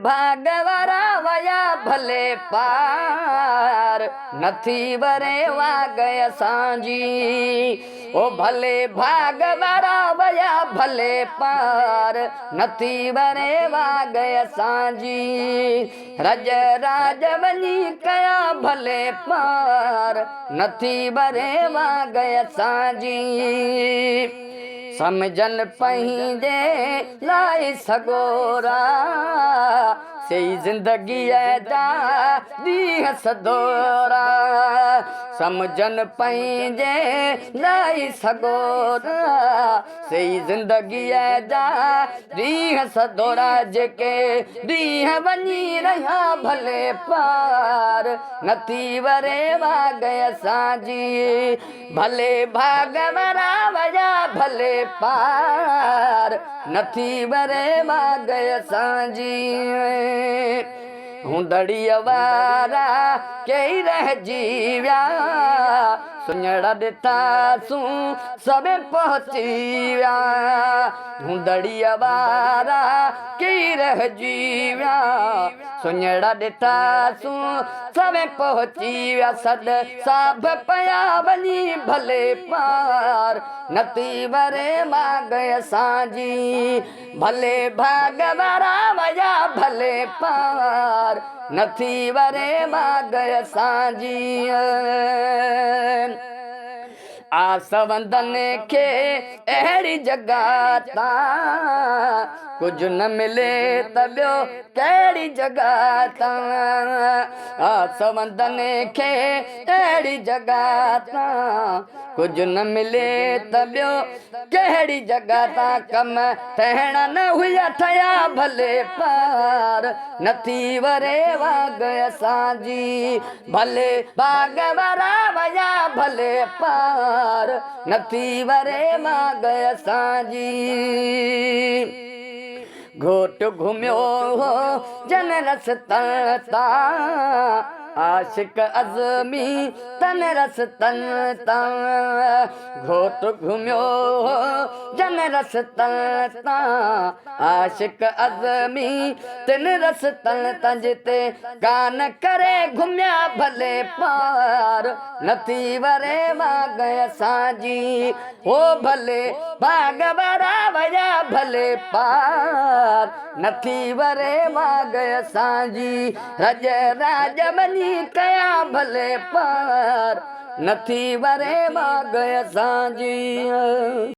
भागवारा वया भले पार नथी वरे वागय सांजी। ओ भले भागवारा वया भले पार नथी वरे वागय सांजी। रज राज वनी कया भले पार नथी वरे वागय सांजी। समझन पंहिंजे लाइ सगोरा से जिंदगी जा ॾींहं सदोरा। समझन पंहिंजे लाइ सगोरा से जिंदगी जा ॾींहं सदोरा। जेके ॾींहं वञी रहिया भले पार नथी वरे वागय सांजी। भले भागवारा वया भले पार नथी वरे वागय सांजी। हुंदड़ी वारा कई रहिजी विया सुञड़ा ॾिठा सूं सभु पहुची विया। हुंदड़ी वारा कई रहिजी विया सुञड़ा ॾिठा सूं सभु पहुची विया। सॾ सभु पया वञी भले पार नथी वरे वागय सांजी। भले भागवारा वया भले पार नथी वरे वागय सांजी। आसवंदन के अहिड़ी जगह ता कुछ न मिले त ॿियो कहिड़ी जगह ता। आसवंदन के अहिड़ी जगह ता कुछ न मिले त ॿियो कहिड़ी जगह ता। कम ठहण न हुया ठया भले पार नथी वरे वागय सांजी। भले भागवारा वया भले पार नथी वरे वागय सांजी। घोट घुमियो हो जन रस ता आशिक अज़मी तन रस ता। घोट घुमियो हो जन रस ता आशिक अज़मी तिन रस ता। जिते कान करे घुमिया भले पार नथी वरे वागय सांजी। ओ भले भागवारा वया भले पार नथी वरे वागय सांजी। रज राज वनी कया भले पार नथी वरे वागय सांजी।